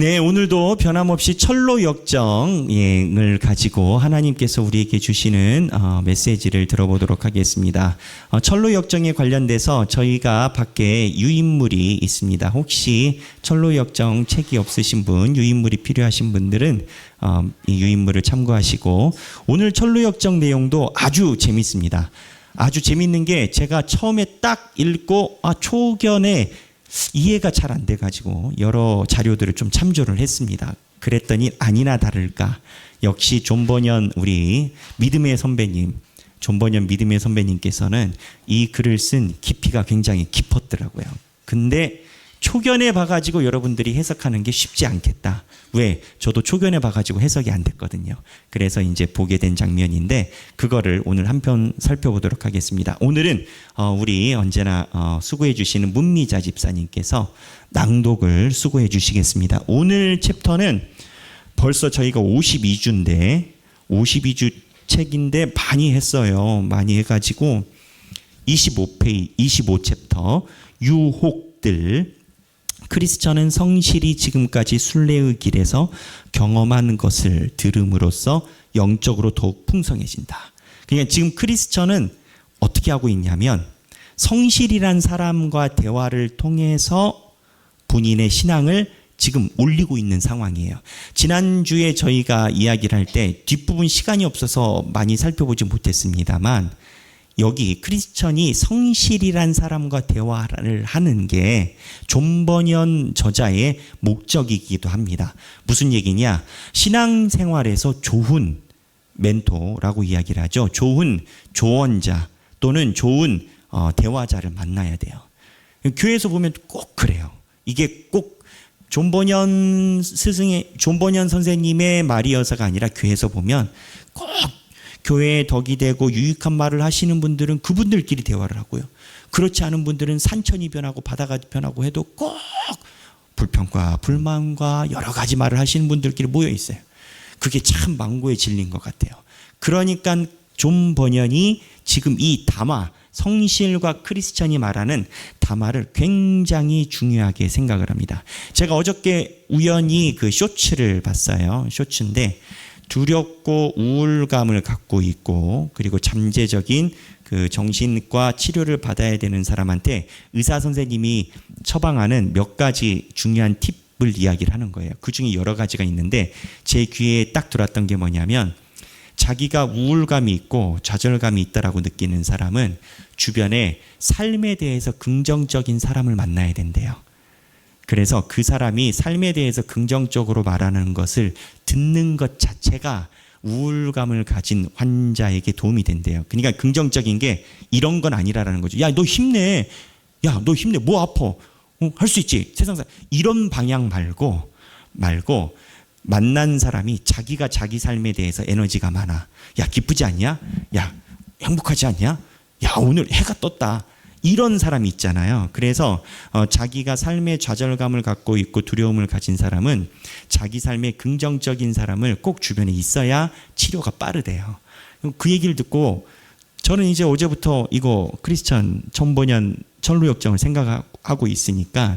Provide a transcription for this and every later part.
네, 오늘도 변함없이 철로 역정을 가지고 하나님께서 우리에게 주시는 메시지를 들어보도록 하겠습니다. 철로 역정에 관련돼서 저희가 밖에 유인물이 있습니다. 혹시 철로 역정 책이 없으신 분, 유인물이 필요하신 분들은 이 유인물을 참고하시고, 오늘 철로 역정 내용도 아주 재밌습니다. 아주 재밌는 게 제가 처음에 딱 읽고 초견에 이해가 잘 안 돼가지고 여러 자료들을 좀 참조를 했습니다. 그랬더니 아니나 다를까 역시 존버년 우리 믿음의 선배님, 존버년 믿음의 선배님께서는 이 글을 쓴 깊이가 굉장히 깊었더라고요. 근데 초견에 봐가지고 여러분들이 해석하는 게 쉽지 않겠다. 왜? 저도 초견에 봐가지고 해석이 안 됐거든요. 그래서 이제 보게 된 장면인데 그거를 오늘 한편 살펴보도록 하겠습니다. 오늘은 우리 언제나 수고해 주시는 문미자 집사님께서 낭독을 수고해 주시겠습니다. 오늘 챕터는 벌써 저희가 52주인데 52주 책인데 많이 했어요. 많이 해가지고 25챕터 유혹들. 크리스천은 성실히 지금까지 순례의 길에서 경험한 것을 들음으로써 영적으로 더욱 풍성해진다. 그러니까 지금 크리스천은 어떻게 하고 있냐면 성실이란 사람과 대화를 통해서 본인의 신앙을 지금 올리고 있는 상황이에요. 지난주에 저희가 이야기를 할 때 뒷부분 시간이 없어서 많이 살펴보지 못했습니다만 여기 크리스천이 성실이란 사람과 대화를 하는 게 존버년 저자의 목적이기도 합니다. 무슨 얘기냐? 신앙생활에서 좋은 멘토라고 이야기를 하죠. 좋은 조언자 또는 좋은 대화자를 만나야 돼요. 교회에서 보면 꼭 그래요. 이게 꼭 존버년 선생님의 말이어서가 아니라 교회에서 보면 꼭 교회에 덕이 되고 유익한 말을 하시는 분들은 그분들끼리 대화를 하고요. 그렇지 않은 분들은 산천이 변하고 바다가 변하고 해도 꼭 불평과 불만과 여러 가지 말을 하시는 분들끼리 모여 있어요. 그게 참 망고의 진리인 것 같아요. 그러니까 존 버년이 지금 이 담화, 성실과 크리스천이 말하는 담화를 굉장히 중요하게 생각을 합니다. 제가 어저께 우연히 그 쇼츠를 봤어요. 쇼츠인데 두렵고 우울감을 갖고 있고 그리고 잠재적인 그 정신과 치료를 받아야 되는 사람한테 의사 선생님이 처방하는 몇 가지 중요한 팁을 이야기를 하는 거예요. 그 중에 여러 가지가 있는데 제 귀에 딱 들어왔던 게 뭐냐면 자기가 우울감이 있고 좌절감이 있다라고 느끼는 사람은 주변에 삶에 대해서 긍정적인 사람을 만나야 된대요. 그래서 그 사람이 삶에 대해서 긍정적으로 말하는 것을 듣는 것 자체가 우울감을 가진 환자에게 도움이 된대요. 그러니까 긍정적인 게 이런 건 아니라는 거죠. 야, 너 힘내. 야, 너 힘내. 뭐 아파. 할 수 있지. 세상사. 이런 방향 말고 만난 사람이 자기가 자기 삶에 대해서 에너지가 많아. 야, 기쁘지 않냐? 야, 행복하지 않냐? 야, 오늘 해가 떴다. 이런 사람이 있잖아요. 그래서 자기가 삶의 좌절감을 갖고 있고 두려움을 가진 사람은 자기 삶의 긍정적인 사람을 꼭 주변에 있어야 치료가 빠르대요. 그 얘기를 듣고 저는 이제 어제부터 이거 크리스천 존버년 철로 역정을 생각하고 있으니까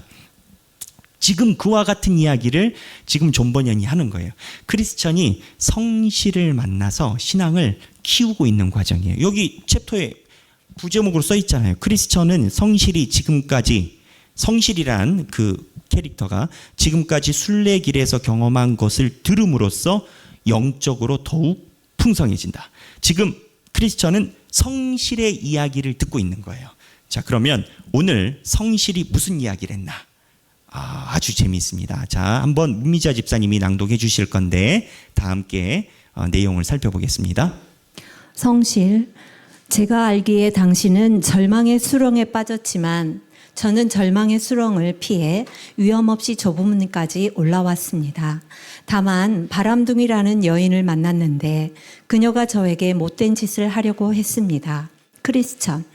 지금 그와 같은 이야기를 지금 존버년이 하는 거예요. 크리스천이 성실을 만나서 신앙을 키우고 있는 과정이에요. 여기 챕터에 부제목으로 써 있잖아요. 크리스천은 성실이 지금까지, 성실이란 그 캐릭터가 지금까지 순례길에서 경험한 것을 들음으로써 영적으로 더욱 풍성해진다. 지금 크리스천은 성실의 이야기를 듣고 있는 거예요. 자, 그러면 오늘 성실이 무슨 이야기를 했나? 아주 재미있습니다. 자, 한번 문미자 집사님이 낭독해 주실 건데 다 함께 내용을 살펴보겠습니다. 성실. 제가 알기에 당신은 절망의 수렁에 빠졌지만 저는 절망의 수렁을 피해 위험 없이 좁음까지 올라왔습니다. 다만 바람둥이라는 여인을 만났는데 그녀가 저에게 못된 짓을 하려고 했습니다. 크리스천.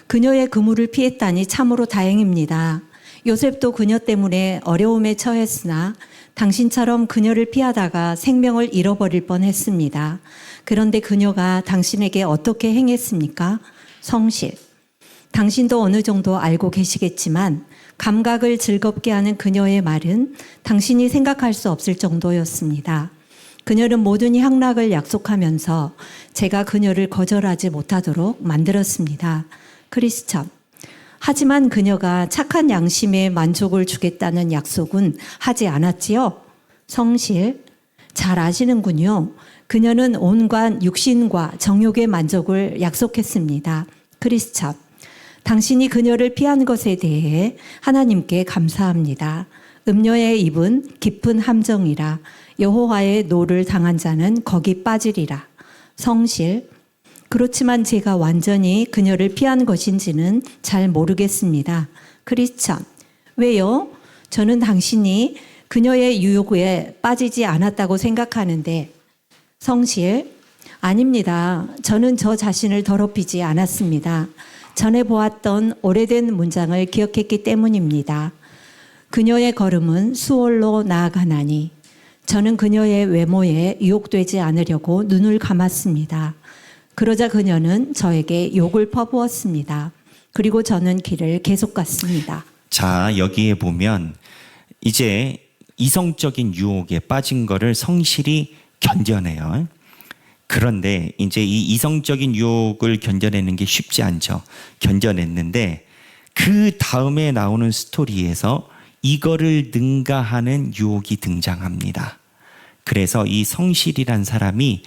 그녀의 그물을 피했다니 참으로 다행입니다. 요셉도 그녀 때문에 어려움에 처했으나 당신처럼 그녀를 피하다가 생명을 잃어버릴 뻔했습니다. 그런데 그녀가 당신에게 어떻게 행했습니까? 성실. 당신도 어느 정도 알고 계시겠지만 감각을 즐겁게 하는 그녀의 말은 당신이 생각할 수 없을 정도였습니다. 그녀는 모든 향락을 약속하면서 제가 그녀를 거절하지 못하도록 만들었습니다. 크리스천. 하지만 그녀가 착한 양심에 만족을 주겠다는 약속은 하지 않았지요. 성실. 잘 아시는군요. 그녀는 온갖 육신과 정욕의 만족을 약속했습니다. 크리스천. 당신이 그녀를 피한 것에 대해 하나님께 감사합니다. 음녀의 입은 깊은 함정이라 여호와의 노를 당한 자는 거기 빠지리라. 성실. 그렇지만 제가 완전히 그녀를 피한 것인지는 잘 모르겠습니다. 크리스천. 왜요? 저는 당신이 그녀의 유혹에 빠지지 않았다고 생각하는데. 성실. 아닙니다. 저는 저 자신을 더럽히지 않았습니다. 전에 보았던 오래된 문장을 기억했기 때문입니다. 그녀의 걸음은 수월로 나아가나니 저는 그녀의 외모에 유혹되지 않으려고 눈을 감았습니다. 그러자 그녀는 저에게 욕을 퍼부었습니다. 그리고 저는 길을 계속 갔습니다. 자, 여기에 보면 이제 이성적인 유혹에 빠진 거를 성실히 견뎌내요. 그런데 이제 이 이성적인 유혹을 견뎌내는 게 쉽지 않죠. 견뎌냈는데 그 다음에 나오는 스토리에서 이거를 능가하는 유혹이 등장합니다. 그래서 이 성실이란 사람이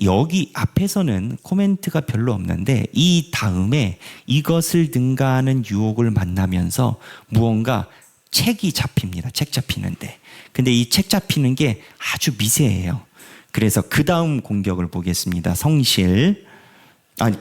여기 앞에서는 코멘트가 별로 없는데 이 다음에 이것을 능가하는 유혹을 만나면서 무언가 책이 잡힙니다. 책 잡히는데. 근데 이 책 잡히는 게 아주 미세해요. 그래서 그 다음 공격을 보겠습니다. 성실.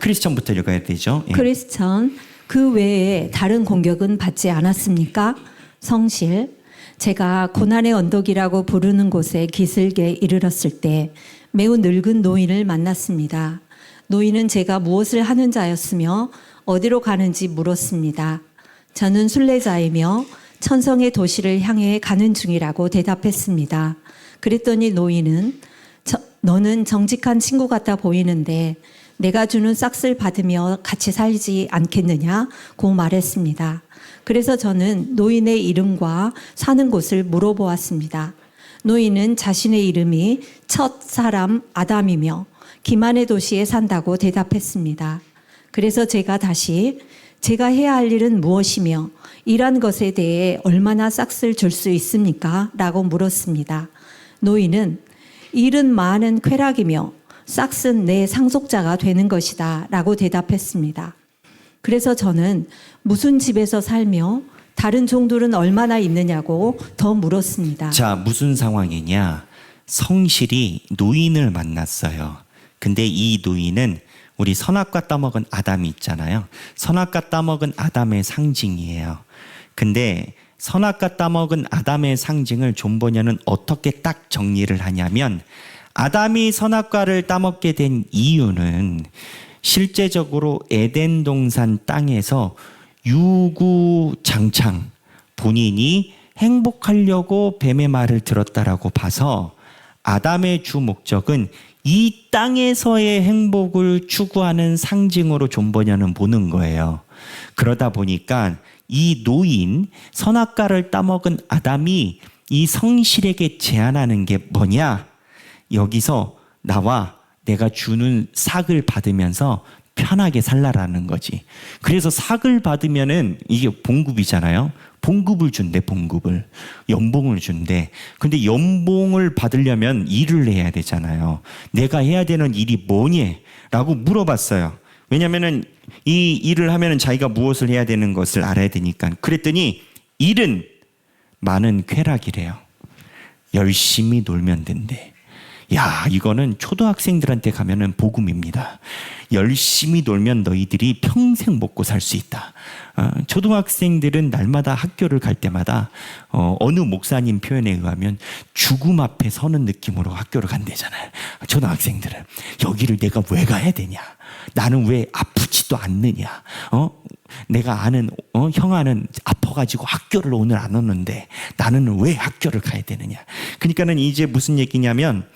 크리스천부터 읽어야 되죠. 예. 크리스천. 그 외에 다른 공격은 받지 않았습니까? 성실. 제가 고난의 언덕이라고 부르는 곳에 기슭에 이르렀을 때 매우 늙은 노인을 만났습니다. 노인은 제가 무엇을 하는 자였으며 어디로 가는지 물었습니다. 저는 순례자이며 천성의 도시를 향해 가는 중이라고 대답했습니다. 그랬더니 노인은 너는 정직한 친구 같아 보이는데 내가 주는 싹을 받으며 같이 살지 않겠느냐고 말했습니다. 그래서 저는 노인의 이름과 사는 곳을 물어보았습니다. 노인은 자신의 이름이 첫 사람 아담이며 기만의 도시에 산다고 대답했습니다. 그래서 제가 다시 제가 해야 할 일은 무엇이며 일한 것에 대해 얼마나 싹을 줄 수 있습니까? 라고 물었습니다. 노인은 일은 많은 쾌락이며 싹은 내 상속자가 되는 것이다 라고 대답했습니다. 그래서 저는 무슨 집에서 살며 다른 종들은 얼마나 있느냐고 더 물었습니다. 자, 무슨 상황이냐? 성실이 노인을 만났어요. 근데 이 노인은 우리 선악과 따먹은 아담이 있잖아요. 선악과 따먹은 아담의 상징이에요. 근데 선악과 따먹은 아담의 상징을 존 번연은 어떻게 딱 정리를 하냐면 아담이 선악과를 따먹게 된 이유는 실제적으로 에덴 동산 땅에서 유구장창 본인이 행복하려고 뱀의 말을 들었다라고 봐서 아담의 주 목적은 이 땅에서의 행복을 추구하는 상징으로 존 번연은 보는 거예요. 그러다 보니까 이 노인 선악과를 따먹은 아담이 이 성실에게 제안하는 게 뭐냐? 여기서 나와 내가 주는 삭을 받으면서 편하게 살라라는 거지. 그래서 삭을 받으면은 이게 봉급이잖아요. 봉급을 준대, 봉급을. 연봉을 준대. 근데 연봉을 받으려면 일을 해야 되잖아요. 내가 해야 되는 일이 뭐니? 라고 물어봤어요. 왜냐면은 이 일을 하면은 자기가 무엇을 해야 되는 것을 알아야 되니까. 그랬더니 일은 많은 쾌락이래요. 열심히 놀면 된대. 야, 이거는 초등학생들한테 가면은 복음입니다. 열심히 놀면 너희들이 평생 먹고 살 수 있다. 초등학생들은 날마다 학교를 갈 때마다 어느 목사님 표현에 의하면 죽음 앞에 서는 느낌으로 학교를 간대잖아요. 초등학생들은 여기를 내가 왜 가야 되냐? 나는 왜 아프지도 않느냐? 내가 아는 형아는 아파가지고 학교를 오늘 안 오는데 나는 왜 학교를 가야 되느냐? 그러니까는 이제 무슨 얘기냐면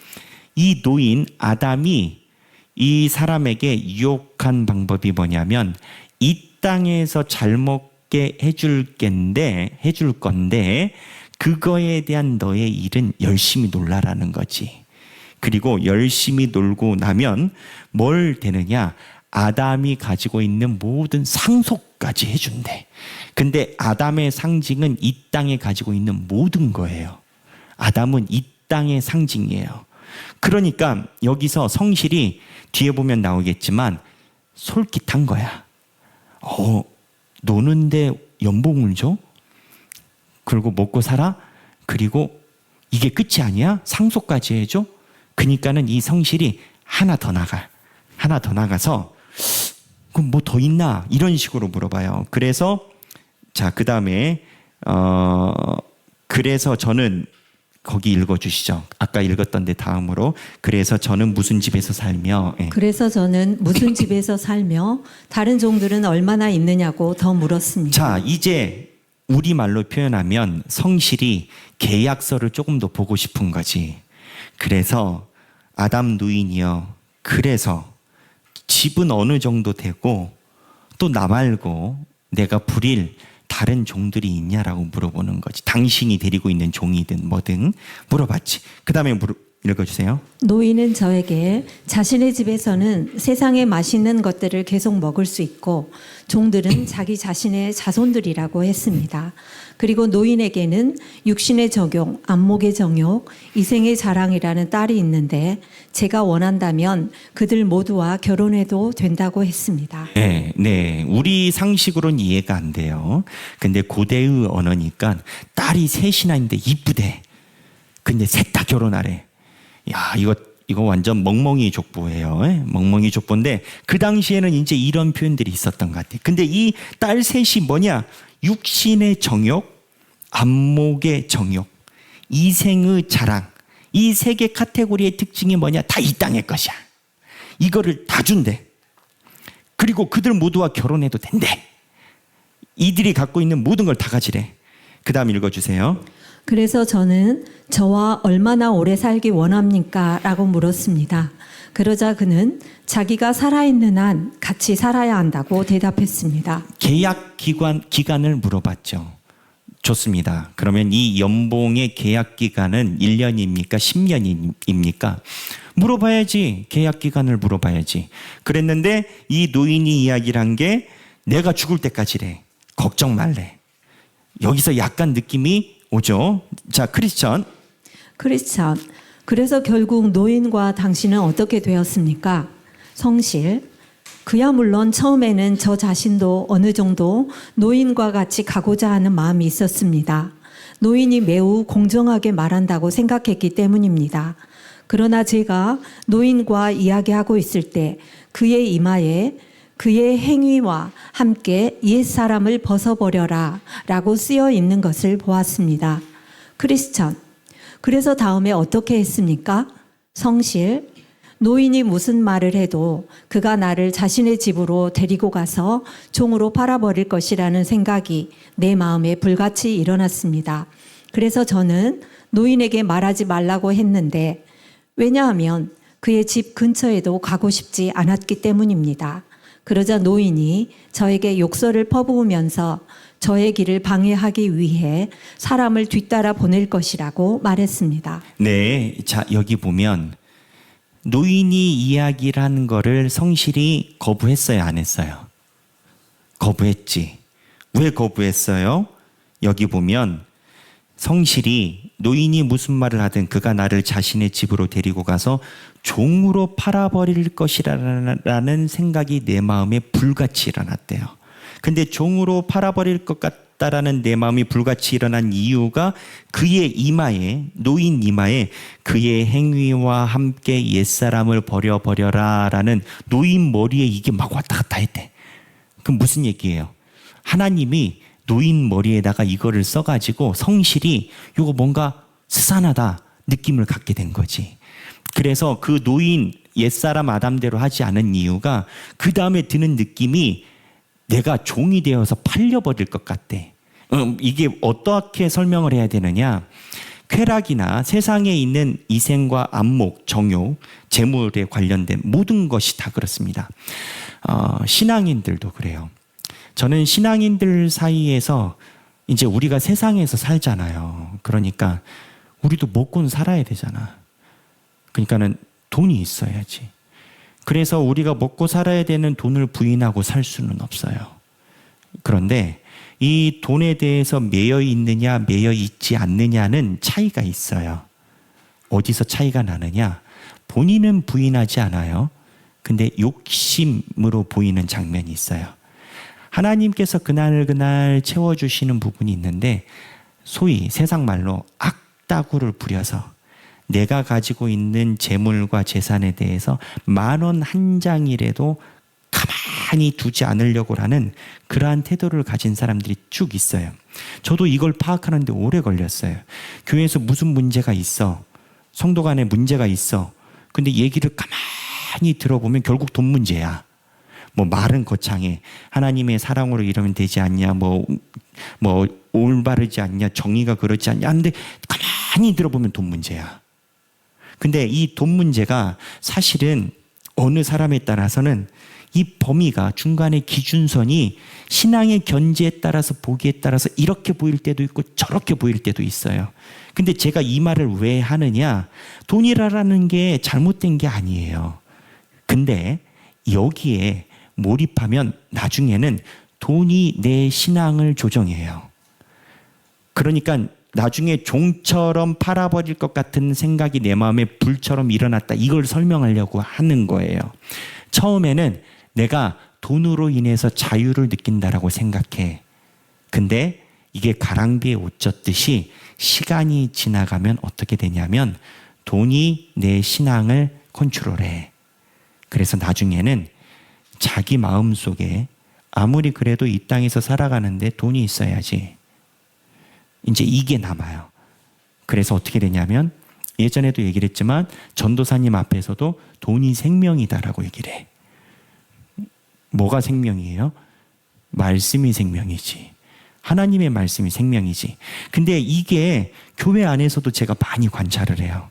이 노인 아담이 이 사람에게 유혹한 방법이 뭐냐면 이 땅에서 잘 먹고 먹게 해줄 건데 그거에 대한 너의 일은 열심히 놀라라는 거지. 그리고 열심히 놀고 나면 뭘 되느냐? 아담이 가지고 있는 모든 상속까지 해준대. 근데 아담의 상징은 이 땅에 가지고 있는 모든 거예요. 아담은 이 땅의 상징이에요. 그러니까 여기서 성실이 뒤에 보면 나오겠지만 솔깃한 거야. 노는데 연봉을 줘? 그리고 먹고 살아? 그리고 이게 끝이 아니야? 상속까지 해줘? 그러니까는 이 성실이 하나 더 나가서 그럼 뭐 더 있나? 이런 식으로 물어봐요. 그래서 자, 그 다음에 그래서 저는 거기 읽어주시죠. 아까 읽었던데 다음으로 그래서 저는 무슨 집에서 살며 그래서 저는 무슨 집에서 살며 다른 종들은 얼마나 있느냐고 더 물었습니다. 자, 이제 우리말로 표현하면 성실이 계약서를 조금 더 보고 싶은 거지. 그래서 아담 노인이여, 그래서 집은 어느 정도 되고 또 나 말고 내가 부릴 다른 종들이 있냐라고 물어보는 거지. 당신이 데리고 있는 종이든 뭐든 물어봤지. 그 다음에 읽어주세요. 노인은 저에게 자신의 집에서는 세상의 맛있는 것들을 계속 먹을 수 있고 종들은 자기 자신의 자손들이라고 했습니다. 그리고 노인에게는 육신의 적용, 안목의 정욕, 이생의 자랑이라는 딸이 있는데 제가 원한다면 그들 모두와 결혼해도 된다고 했습니다. 네. 우리 상식으로는 이해가 안 돼요. 근데 고대의 언어니까 딸이 셋이나 있는데 이쁘대. 근데 셋 다 결혼하래. 야, 이거 완전 멍멍이 족보예요. 멍멍이 족보인데 그 당시에는 이제 이런 표현들이 있었던 것 같아요. 근데 이 딸 셋이 뭐냐? 육신의 정욕, 안목의 정욕, 이생의 자랑. 이 세 개 카테고리의 특징이 뭐냐? 다 이 땅의 것이야. 이거를 다 준대. 그리고 그들 모두와 결혼해도 된대. 이들이 갖고 있는 모든 걸 다 가지래. 그 다음 읽어주세요. 그래서 저는 저와 얼마나 오래 살기 원합니까? 라고 물었습니다. 그러자 그는 자기가 살아있는 한 같이 살아야 한다고 대답했습니다. 계약 기간을 물어봤죠. 좋습니다. 그러면 이 연봉의 계약 기간은 1년입니까? 10년입니까? 물어봐야지. 계약 기간을 물어봐야지. 그랬는데 이 노인이 이야기를 한 게 내가 죽을 때까지래. 걱정 말래. 여기서 약간 느낌이 오죠. 자, 크리스천. 그래서 결국 노인과 당신은 어떻게 되었습니까? 성실. 그야 물론 처음에는 저 자신도 어느 정도 노인과 같이 가고자 하는 마음이 있었습니다. 노인이 매우 공정하게 말한다고 생각했기 때문입니다. 그러나 제가 노인과 이야기하고 있을 때 그의 이마에 그의 행위와 함께 옛사람을 벗어버려라 라고 쓰여 있는 것을 보았습니다. 크리스천. 그래서 다음에 어떻게 했습니까? 성실. 노인이 무슨 말을 해도 그가 나를 자신의 집으로 데리고 가서 종으로 팔아버릴 것이라는 생각이 내 마음에 불같이 일어났습니다. 그래서 저는 노인에게 말하지 말라고 했는데 왜냐하면 그의 집 근처에도 가고 싶지 않았기 때문입니다. 그러자 노인이 저에게 욕설을 퍼부으면서 저의 길을 방해하기 위해 사람을 뒤따라 보낼 것이라고 말했습니다. 네, 자, 여기 보면 노인이 이야기를 한 거를 성실이 거부했어요, 안 했어요? 거부했지. 왜 거부했어요? 여기 보면 성실이 노인이 무슨 말을 하든 그가 나를 자신의 집으로 데리고 가서 종으로 팔아버릴 것이라는 생각이 내 마음에 불같이 일어났대요. 근데 종으로 팔아버릴 것 같다라는 내 마음이 불같이 일어난 이유가 그의 이마에, 노인 이마에 그의 행위와 함께 옛사람을 버려라 라는 노인 머리에 이게 막 왔다 갔다 했대. 그럼 무슨 얘기예요? 하나님이 노인 머리에다가 이거를 써가지고 성실이 이거 뭔가 스산하다 느낌을 갖게 된 거지. 그래서 그 노인 옛사람 아담대로 하지 않은 이유가 그 다음에 드는 느낌이 내가 종이 되어서 팔려버릴 것 같대. 이게 어떻게 설명을 해야 되느냐? 쾌락이나 세상에 있는 이생과 안목, 정욕, 재물에 관련된 모든 것이 다 그렇습니다. 신앙인들도 그래요. 저는 신앙인들 사이에서 이제 우리가 세상에서 살잖아요. 그러니까 우리도 먹고는 살아야 되잖아. 그러니까는 돈이 있어야지. 그래서 우리가 먹고 살아야 되는 돈을 부인하고 살 수는 없어요. 그런데 이 돈에 대해서 매여 있느냐 매여 있지 않느냐는 차이가 있어요. 어디서 차이가 나느냐? 본인은 부인하지 않아요. 근데 욕심으로 보이는 장면이 있어요. 하나님께서 그날 채워주시는 부분이 있는데 소위 세상 말로 악다구를 부려서 내가 가지고 있는 재물과 재산에 대해서 10,000원 한 장이라도 가만히 두지 않으려고 하는 그러한 태도를 가진 사람들이 쭉 있어요. 저도 이걸 파악하는데 오래 걸렸어요. 교회에서 무슨 문제가 있어. 성도 간에 문제가 있어. 근데 얘기를 가만히 들어보면 결국 돈 문제야. 뭐 말은 거창해. 하나님의 사랑으로 이러면 되지 않냐. 뭐 올바르지 않냐. 정의가 그렇지 않냐. 근데 가만히 들어보면 돈 문제야. 근데 이 돈 문제가 사실은 어느 사람에 따라서는 이 범위가 중간의 기준선이 신앙의 견지에 따라서 보기에 따라서 이렇게 보일 때도 있고 저렇게 보일 때도 있어요. 근데 제가 이 말을 왜 하느냐? 돈이라는 게 잘못된 게 아니에요. 근데 여기에 몰입하면 나중에는 돈이 내 신앙을 조정해요. 그러니까 나중에 종처럼 팔아버릴 것 같은 생각이 내 마음에 불처럼 일어났다. 이걸 설명하려고 하는 거예요. 처음에는 내가 돈으로 인해서 자유를 느낀다라고 생각해. 근데 이게 가랑비에 옷 젖듯이 시간이 지나가면 어떻게 되냐면 돈이 내 신앙을 컨트롤해. 그래서 나중에는 자기 마음속에 아무리 그래도 이 땅에서 살아가는데 돈이 있어야지. 이제 이게 남아요. 그래서 어떻게 되냐면 예전에도 얘기를 했지만 전도사님 앞에서도 돈이 생명이다라고 얘기를 해. 뭐가 생명이에요? 말씀이 생명이지. 하나님의 말씀이 생명이지. 근데 이게 교회 안에서도 제가 많이 관찰을 해요.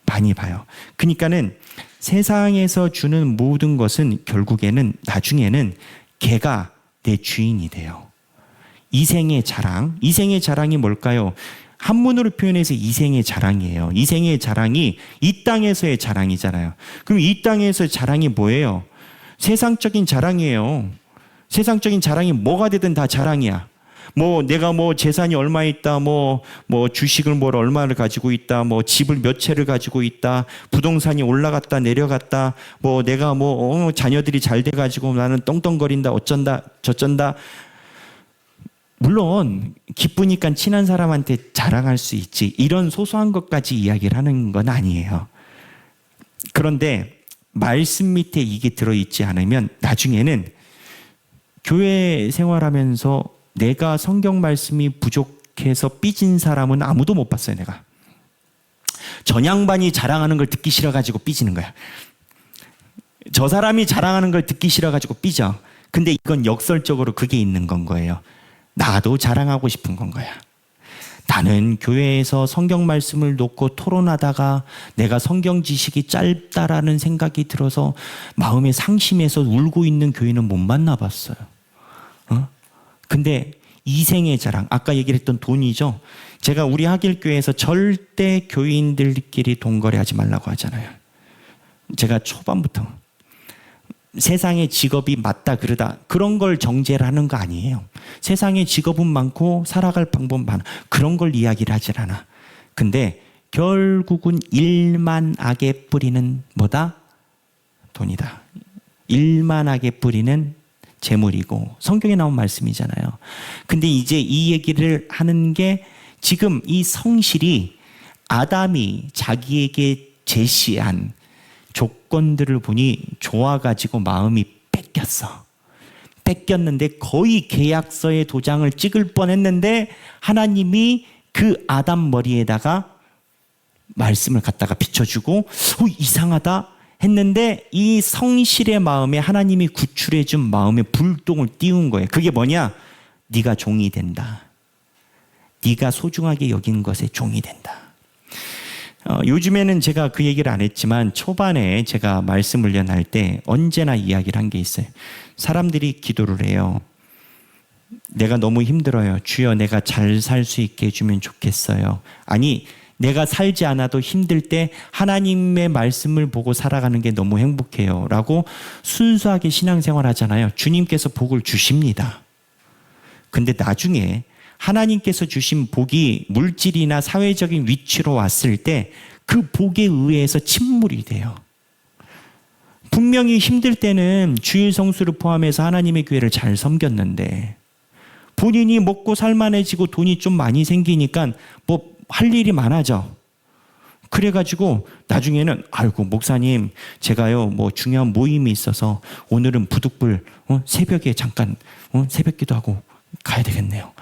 많이 봐요. 그러니까는 세상에서 주는 모든 것은 결국에는 나중에는 걔가 내 주인이 돼요. 이생의 자랑. 이생의 자랑이 뭘까요? 한문으로 표현해서 이생의 자랑이에요. 이생의 자랑이 이 땅에서의 자랑이잖아요. 그럼 이 땅에서의 자랑이 뭐예요? 세상적인 자랑이에요. 세상적인 자랑이 뭐가 되든 다 자랑이야. 뭐 내가 뭐 재산이 얼마 있다, 뭐 주식을 뭘 얼마를 가지고 있다, 뭐 집을 몇 채를 가지고 있다, 부동산이 올라갔다 내려갔다, 뭐 내가 자녀들이 잘 돼가지고 나는 떵떵거린다, 어쩐다 저쩐다. 물론 기쁘니까 친한 사람한테 자랑할 수 있지. 이런 소소한 것까지 이야기를 하는 건 아니에요. 그런데 말씀 밑에 이게 들어있지 않으면 나중에는 교회 생활하면서 내가 성경 말씀이 부족해서 삐진 사람은 아무도 못 봤어요. 내가 전양반이 자랑하는 걸 듣기 싫어가지고 삐지는 거야. 저 사람이 자랑하는 걸 듣기 싫어가지고 삐져. 근데 이건 역설적으로 그게 있는 건 거예요. 나도 자랑하고 싶은 건 거야. 나는 교회에서 성경 말씀을 놓고 토론하다가 내가 성경 지식이 짧다라는 생각이 들어서 마음에 상심해서 울고 있는 교인은 못 만나봤어요. 근데 이생의 자랑, 아까 얘기를 했던 돈이죠. 제가 우리 하길교회에서 절대 교인들끼리 돈 거래하지 말라고 하잖아요. 제가 초반부터 세상의 직업이 맞다 그러다 그런 걸 정죄를 하는 거 아니에요. 세상의 직업은 많고 살아갈 방법은 많아. 그런 걸 이야기를 하질 않아. 근데 결국은 일만 악에 뿌리는 뭐다? 돈이다. 일만 악에 뿌리는 재물이고 성경에 나온 말씀이잖아요. 근데 이제 이 얘기를 하는 게 지금 이 성실이 아담이 자기에게 제시한 조건들을 보니 좋아가지고 마음이 뺏겼어. 뺏겼는데 거의 계약서에 도장을 찍을 뻔했는데 하나님이 그 아담 머리에다가 말씀을 갖다가 비춰주고 이상하다 했는데 이 성실의 마음에 하나님이 구출해준 마음에 불똥을 띄운 거예요. 그게 뭐냐? 네가 종이 된다. 네가 소중하게 여긴 것에 종이 된다. 요즘에는 제가 그 얘기를 안 했지만 초반에 제가 말씀 훈련할 때 언제나 이야기를 한 게 있어요. 사람들이 기도를 해요. 내가 너무 힘들어요. 주여, 내가 잘 살 수 있게 해주면 좋겠어요. 아니, 내가 살지 않아도 힘들 때 하나님의 말씀을 보고 살아가는 게 너무 행복해요 라고 순수하게 신앙생활 하잖아요. 주님께서 복을 주십니다. 근데 나중에 하나님께서 주신 복이 물질이나 사회적인 위치로 왔을 때 그 복에 의해서 침몰이 돼요. 분명히 힘들 때는 주일 성수를 포함해서 하나님의 교회를 잘 섬겼는데 본인이 먹고 살만해지고 돈이 좀 많이 생기니까 뭐 할 일이 많아져. 그래가지고 나중에는 아이고 목사님, 제가요 뭐 중요한 모임이 있어서 오늘은 부득불 새벽에 잠깐 새벽기도 하고 가야 되겠네요.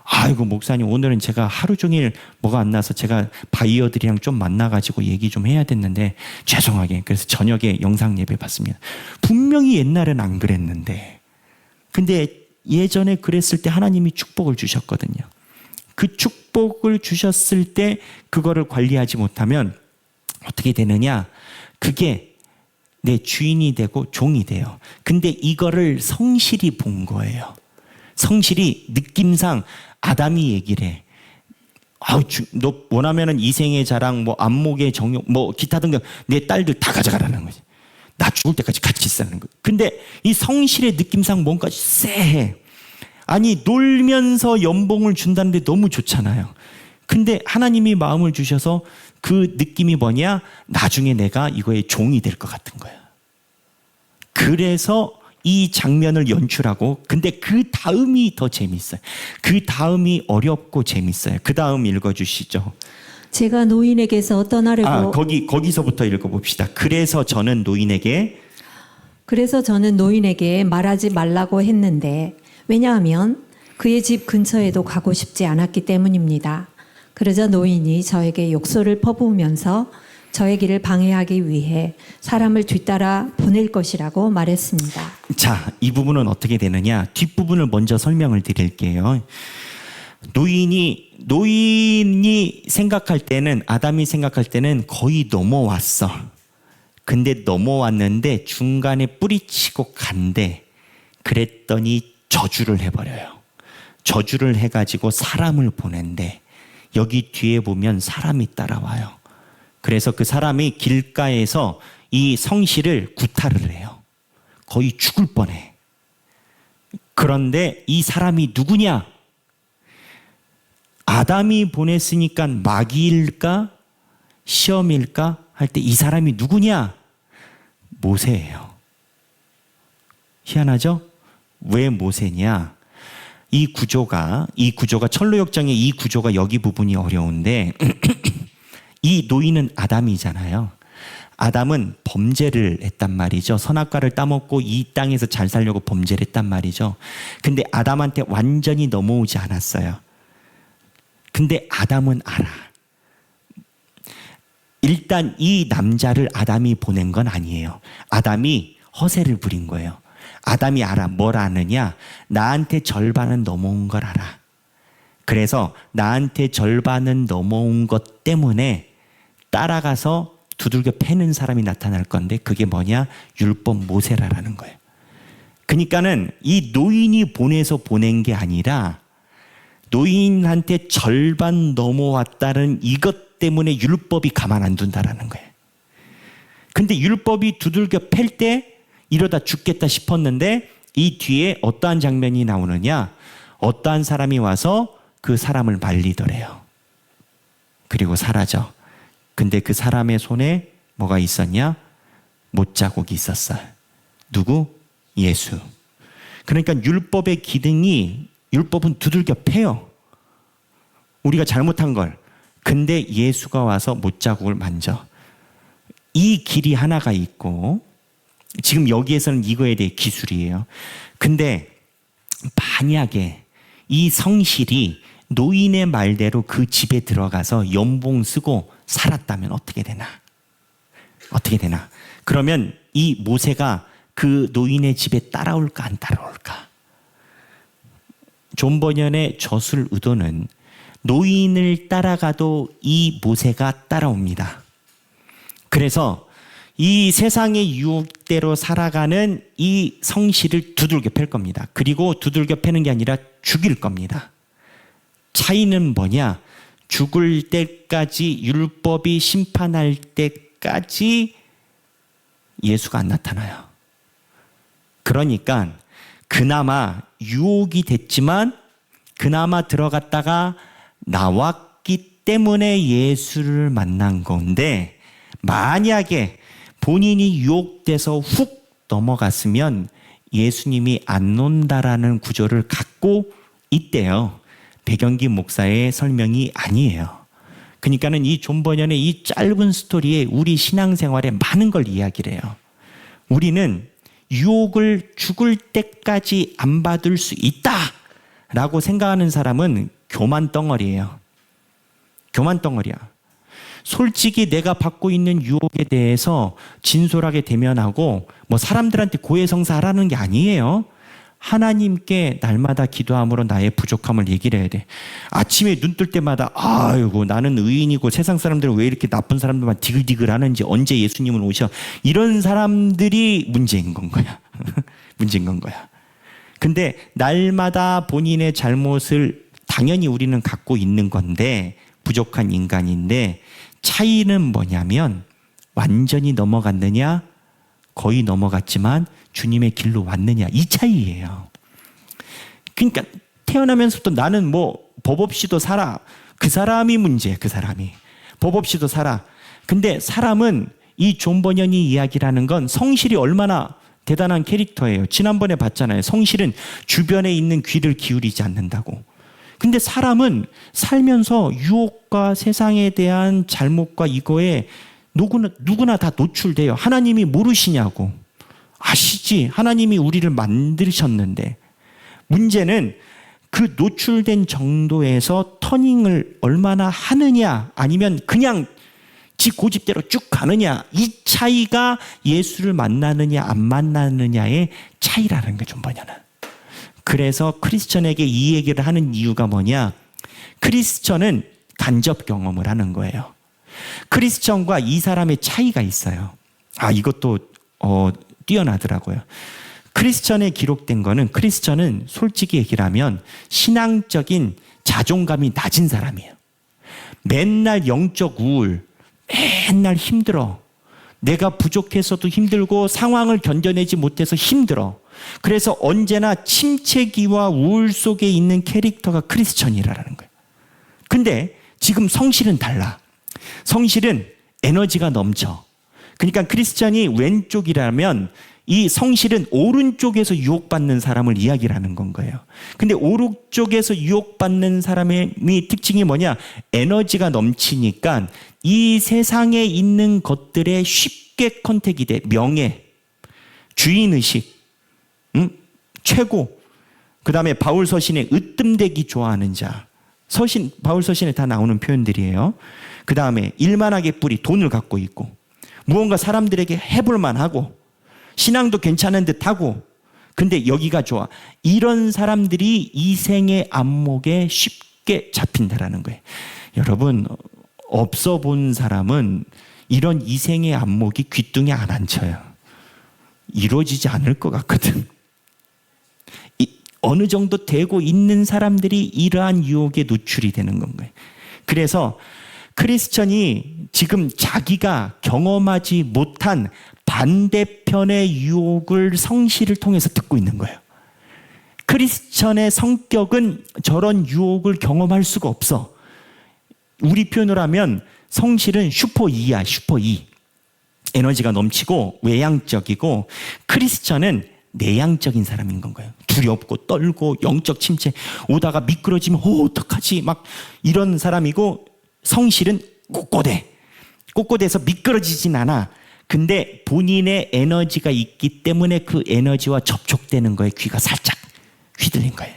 아이고 목사님, 오늘은 제가 하루 종일 뭐가 안 나서 제가 바이어들이랑 좀 만나가지고 얘기 좀 해야 됐는데 죄송하게 그래서 저녁에 영상 예배 받습니다. 분명히 옛날엔 안 그랬는데, 근데 예전에 그랬을 때 하나님이 축복을 주셨거든요. 그 축복을 주셨을 때 그거를 관리하지 못하면 어떻게 되느냐, 그게 내 주인이 되고 종이 돼요. 근데 이거를 성실히 본 거예요. 성실히 느낌상 아담이 얘기를 해. 너 원하면은 이생의 자랑, 뭐 안목의 정욕, 뭐 기타 등등 내 딸들 다 가져가라는 거지. 나 죽을 때까지 같이 사는 거. 근데 이 성실의 느낌상 뭔가 쎄해. 아니, 놀면서 연봉을 준다는데 너무 좋잖아요. 근데 하나님이 마음을 주셔서 그 느낌이 뭐냐? 나중에 내가 이거의 종이 될 것 같은 거야. 그래서 이 장면을 연출하고, 근데 그 다음이 더 재밌어요. 그 다음이 어렵고 재밌어요. 그 다음 읽어주시죠. 제가 노인에게서 떠나려고 거기서부터 읽어봅시다. 그래서 저는 노인에게 말하지 말라고 했는데, 왜냐하면 그의 집 근처에도 가고 싶지 않았기 때문입니다. 그러자 노인이 저에게 욕설을 퍼부으면서 저의 길을 방해하기 위해 사람을 뒤따라 보낼 것이라고 말했습니다. 자, 이 부분은 어떻게 되느냐? 뒷부분을 먼저 설명을 드릴게요. 노인이 생각할 때는, 아담이 생각할 때는 거의 넘어왔어. 근데 넘어왔는데 중간에 뿌리치고 간대. 그랬더니 저주를 해버려요. 저주를 해가지고 사람을 보낸대. 여기 뒤에 보면 사람이 따라와요. 그래서 그 사람이 길가에서 이 성실을 구타를 해요. 거의 죽을 뻔해. 그런데 이 사람이 누구냐? 아담이 보냈으니까 마귀일까? 시험일까? 할 때 이 사람이 누구냐? 모세예요. 희한하죠? 왜 모세냐? 이 구조가 철로역정의 이 구조가 여기 부분이 어려운데 이 노인은 아담이잖아요. 아담은 범죄를 했단 말이죠. 선악과를 따먹고 이 땅에서 잘 살려고 범죄를 했단 말이죠. 근데 아담한테 완전히 넘어오지 않았어요. 근데 아담은 알아. 일단 이 남자를 아담이 보낸 건 아니에요. 아담이 허세를 부린 거예요. 아담이 알아. 뭘 아느냐? 나한테 절반은 넘어온 걸 알아. 그래서 나한테 절반은 넘어온 것 때문에 따라가서 두들겨 패는 사람이 나타날 건데 그게 뭐냐? 율법 모세라라는 거예요. 그러니까는 이 노인이 보내서 보낸 게 아니라 노인한테 절반 넘어왔다는 이것 때문에 율법이 가만 안 둔다라는 거예요. 근데 율법이 두들겨 팰 때 이러다 죽겠다 싶었는데 이 뒤에 어떠한 장면이 나오느냐? 어떠한 사람이 와서 그 사람을 말리더래요. 그리고 사라져. 근데 그 사람의 손에 뭐가 있었냐? 못자국이 있었어요. 누구? 예수. 그러니까 율법의 기능이, 율법은 두들겨 패요. 우리가 잘못한 걸. 근데 예수가 와서 못자국을 만져. 이 길이 하나가 있고, 지금 여기에서는 이거에 대해 기술이에요. 근데 만약에 이 성실이 노인의 말대로 그 집에 들어가서 연봉 쓰고 살았다면 어떻게 되나? 어떻게 되나? 그러면 이 모세가 그 노인의 집에 따라올까 안 따라올까? 존 버년의 저술 의도는 노인을 따라가도 이 모세가 따라옵니다. 그래서 이 세상의 유혹 고집대로 살아가는 이 성실을 두들겨 팰 겁니다. 그리고 두들겨 패는 게 아니라 죽일 겁니다. 차이는 뭐냐? 죽을 때까지, 율법이 심판할 때까지 예수가 안 나타나요. 그러니까 그나마 유혹이 됐지만 그나마 들어갔다가 나왔기 때문에 예수를 만난 건데, 만약에 본인이 유혹돼서 훅 넘어갔으면 예수님이 안 논다라는 구조를 갖고 있대요. 백영기 목사의 설명이 아니에요. 그러니까는 이 존 버년의 이 짧은 스토리에 우리 신앙생활에 많은 걸 이야기를 해요. 우리는 유혹을 죽을 때까지 안 받을 수 있다라고 생각하는 사람은 교만 덩어리예요. 교만 덩어리야. 솔직히 내가 받고 있는 유혹에 대해서 진솔하게 대면하고 뭐 사람들한테 고해성사하라는 게 아니에요. 하나님께 날마다 기도함으로 나의 부족함을 얘기를 해야 돼. 아침에 눈 뜰 때마다 아이고 나는 의인이고 세상 사람들은 왜 이렇게 나쁜 사람들만 디글디글 하는지, 언제 예수님은 오셔, 이런 사람들이 문제인 건 거야. 문제인 건 거야. 근데 날마다 본인의 잘못을 당연히 우리는 갖고 있는 건데, 부족한 인간인데, 차이는 뭐냐면 완전히 넘어갔느냐, 거의 넘어갔지만 주님의 길로 왔느냐, 이 차이예요. 그러니까 태어나면서부터 나는 뭐 법 없이도 살아, 그 사람이 문제야. 그 사람이 법 없이도 살아. 근데 사람은, 이 존 버년이 이야기라는 건 성실이 얼마나 대단한 캐릭터예요. 지난번에 봤잖아요. 성실은 주변에 있는 귀를 기울이지 않는다고. 근데 사람은 살면서 유혹과 세상에 대한 잘못과 이거에 누구나 다 노출돼요. 하나님이 모르시냐고. 아시지? 하나님이 우리를 만드셨는데. 문제는 그 노출된 정도에서 터닝을 얼마나 하느냐, 아니면 그냥 지 고집대로 쭉 가느냐, 이 차이가 예수를 만나느냐 안 만나느냐의 차이라는 게 좀 뭐냐는. 그래서 크리스천에게 이 얘기를 하는 이유가 뭐냐? 크리스천은 간접 경험을 하는 거예요. 크리스천과 이 사람의 차이가 있어요. 이것도 뛰어나더라고요. 크리스천에 기록된 거는, 크리스천은 솔직히 얘기를 하면 신앙적인 자존감이 낮은 사람이에요. 맨날 영적 우울, 맨날 힘들어. 내가 부족해서도 힘들고 상황을 견뎌내지 못해서 힘들어. 그래서 언제나 침체기와 우울 속에 있는 캐릭터가 크리스천이라는 거예요. 근데 지금 성실은 달라. 성실은 에너지가 넘쳐. 그러니까 크리스천이 왼쪽이라면 이 성실은 오른쪽에서 유혹받는 사람을 이야기를 하는 건 거예요. 근데 오른쪽에서 유혹받는 사람의 특징이 뭐냐? 에너지가 넘치니까 이 세상에 있는 것들에 쉽게 컨택이 돼. 명예, 주인의식, 최고. 그 다음에 바울 서신에 으뜸되기 좋아하는 자. 바울 서신에 다 나오는 표현들이에요. 그 다음에 일만하게 뿌리, 돈을 갖고 있고, 무언가 사람들에게 해볼만 하고, 신앙도 괜찮은 듯 하고, 근데 여기가 좋아. 이런 사람들이 이생의 안목에 쉽게 잡힌다라는 거예요. 여러분, 없어 본 사람은 이런 이생의 안목이 귓등에 안 앉혀요. 이루어지지 않을 것 같거든. 어느 정도 되고 있는 사람들이 이러한 유혹에 노출이 되는 건 거예요. 그래서 크리스천이 지금 자기가 경험하지 못한 반대편의 유혹을 성실을 통해서 듣고 있는 거예요. 크리스천의 성격은 저런 유혹을 경험할 수가 없어. 우리 표현으로 하면 성실은 슈퍼 2야, 슈퍼 2. 에너지가 넘치고 외향적이고, 크리스천은 내향적인 사람인 건 거예요. 두렵고 떨고 영적 침체 오다가 미끄러지면 어떡하지 막 이런 사람이고, 성실은 꼿꼿해서 미끄러지진 않아. 근데 본인의 에너지가 있기 때문에 그 에너지와 접촉되는 거에 귀가 살짝 휘둘린 거예요.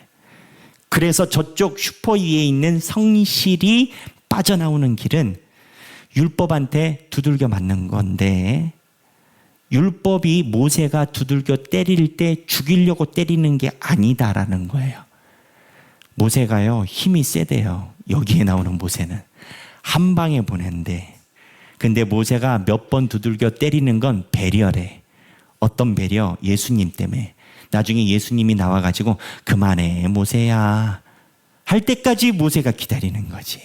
그래서 저쪽 슈퍼 2에 있는 성실이 빠져나오는 길은 율법한테 두들겨 맞는 건데, 율법이 모세가 두들겨 때릴 때 죽이려고 때리는 게 아니다라는 거예요. 모세가요, 힘이 세대요. 여기에 나오는 모세는 한 방에 보낸대. 근데 모세가 몇 번 두들겨 때리는 건 배려래. 어떤 배려? 예수님 때문에. 나중에 예수님이 나와가지고 그만해 모세야 할 때까지 모세가 기다리는 거지.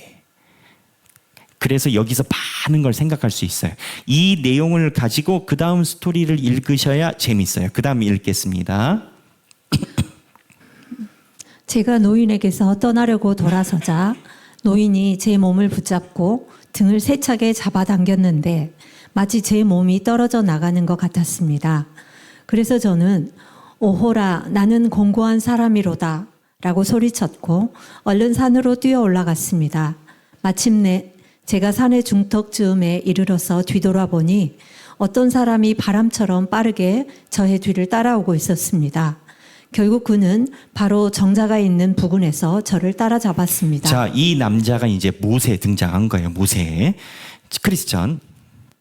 그래서 여기서 많은 걸 생각할 수 있어요. 이 내용을 가지고 그 다음 스토리를 읽으셔야 재밌어요. 그 다음 읽겠습니다. 제가 노인에게서 떠나려고 돌아서자 노인이 제 몸을 붙잡고 등을 세차게 잡아당겼는데 마치 제 몸이 떨어져 나가는 것 같았습니다. 그래서 저는 오호라 나는 공고한 사람이로다 라고 소리쳤고 얼른 산으로 뛰어 올라갔습니다. 마침내 제가 산의 중턱쯤에 이르러서 뒤돌아보니 어떤 사람이 바람처럼 빠르게 저의 뒤를 따라오고 있었습니다. 결국 그는 바로 정자가 있는 부근에서 저를 따라잡았습니다. 자, 이 남자가 이제 모세 등장한 거예요. 모세. 크리스천.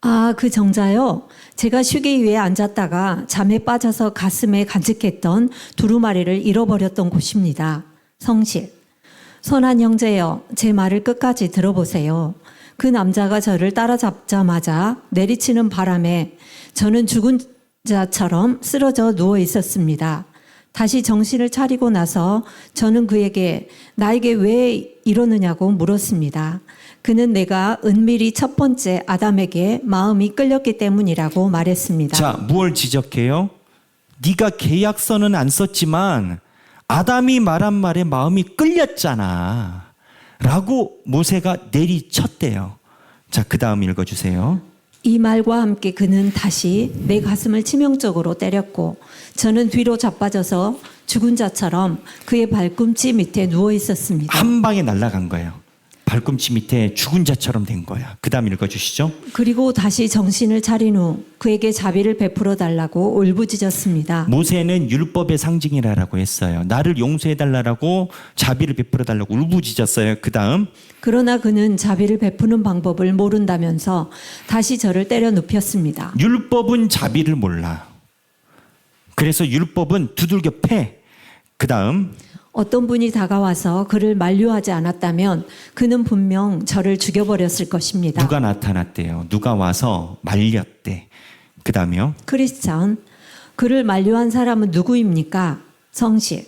아, 그 정자요? 제가 쉬기 위해 앉았다가 잠에 빠져서 가슴에 간직했던 두루마리를 잃어버렸던 곳입니다. 성실. 선한 형제여, 제 말을 끝까지 들어보세요. 그 남자가 저를 따라잡자마자 내리치는 바람에 저는 죽은 자처럼 쓰러져 누워 있었습니다. 다시 정신을 차리고 나서 저는 그에게 나에게 왜 이러느냐고 물었습니다. 그는 내가 은밀히 첫 번째 아담에게 마음이 끌렸기 때문이라고 말했습니다. 자, 무엇을 지적해요? 네가 계약서는 안 썼지만 아담이 말한 말에 마음이 끌렸잖아 라고 모세가 내리쳤대요. 자, 그 다음 읽어주세요. 이 말과 함께 그는 다시 내 가슴을 치명적으로 때렸고 저는 뒤로 자빠져서 죽은 자처럼 그의 발꿈치 밑에 누워 있었습니다. 한 방에 날아간 거예요. 발꿈치 밑에 죽은 자처럼 된 거야. 그 다음 읽어주시죠. 그리고 다시 정신을 차린 후 그에게 자비를 베풀어 달라고 울부짖었습니다. 모세는 율법의 상징이라고 했어요. 나를 용서해달라고 자비를 베풀어 달라고 울부짖었어요. 그 다음 그러나 그는 자비를 베푸는 방법을 모른다면서 다시 저를 때려 눕혔습니다. 율법은 자비를 몰라. 그래서 율법은 두들겨 패. 그 다음 어떤 분이 다가와서 그를 만류하지 않았다면 그는 분명 저를 죽여버렸을 것입니다. 누가 나타났대요. 누가 와서 말렸대. 그 다음에요. 크리스천, 그를 만류한 사람은 누구입니까? 성실.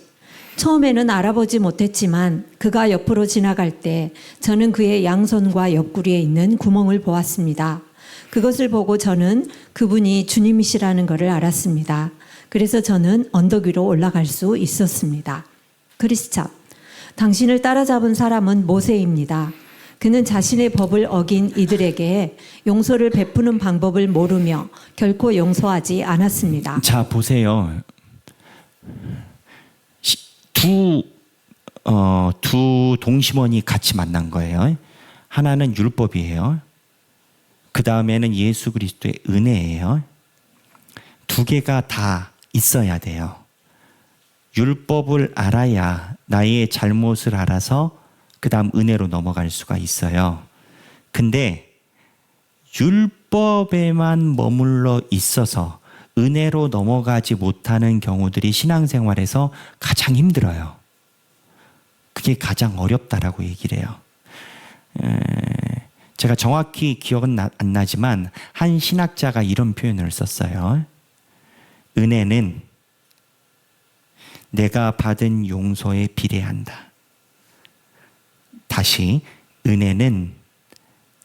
처음에는 알아보지 못했지만 그가 옆으로 지나갈 때 저는 그의 양손과 옆구리에 있는 구멍을 보았습니다. 그것을 보고 저는 그분이 주님이시라는 것을 알았습니다. 그래서 저는 언덕 위로 올라갈 수 있었습니다. 크리스천, 당신을 따라잡은 사람은 모세입니다. 그는 자신의 법을 어긴 이들에게 용서를 베푸는 방법을 모르며 결코 용서하지 않았습니다. 자, 보세요. 두 동심원이 같이 만난 거예요. 하나는 율법이에요. 그 다음에는 예수 그리스도의 은혜예요. 두 개가 다 있어야 돼요. 율법을 알아야 나의 잘못을 알아서 그 다음 은혜로 넘어갈 수가 있어요. 근데 율법에만 머물러 있어서 은혜로 넘어가지 못하는 경우들이 신앙생활에서 가장 힘들어요. 그게 가장 어렵다라고 얘기를 해요. 제가 정확히 기억은 안 나지만 한 신학자가 이런 표현을 썼어요. 은혜는 내가 받은 용서에 비례한다. 다시, 은혜는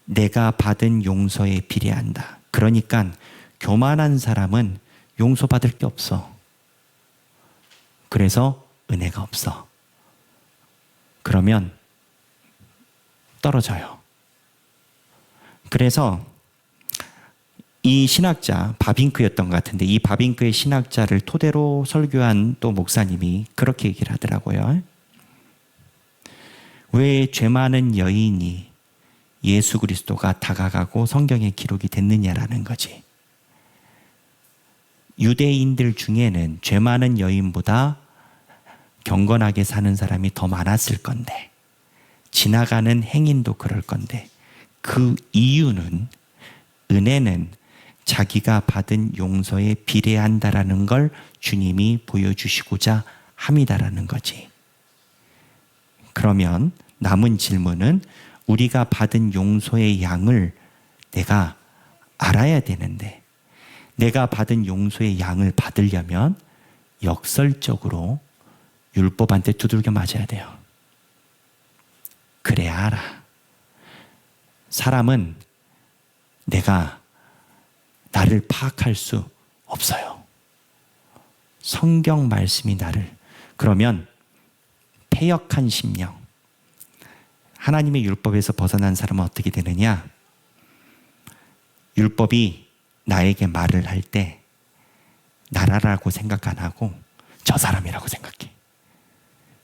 내가 받은 용서에 비례한다. 그러니까 교만한 사람은 용서받을 게 없어. 그래서 은혜가 없어. 그러면 떨어져요. 그래서 이 신학자 바빙크였던 것 같은데 이 바빙크의 신학자를 토대로 설교한 또 목사님이 그렇게 얘기를 하더라고요. 왜 죄 많은 여인이 예수 그리스도가 다가가고 성경에 기록이 됐느냐라는 거지. 유대인들 중에는 죄 많은 여인보다 경건하게 사는 사람이 더 많았을 건데 지나가는 행인도 그럴 건데 그 이유는 은혜는 자기가 받은 용서에 비례한다라는 걸 주님이 보여주시고자 함이다라는 거지. 그러면 남은 질문은 우리가 받은 용서의 양을 내가 알아야 되는데 내가 받은 용서의 양을 받으려면 역설적으로 율법한테 두들겨 맞아야 돼요. 그래야 알아. 사람은 나를 파악할 수 없어요. 성경 말씀이 나를. 그러면 패역한 심령, 하나님의 율법에서 벗어난 사람은 어떻게 되느냐? 율법이 나에게 말을 할 때 나라라고 생각 안 하고 저 사람이라고 생각해.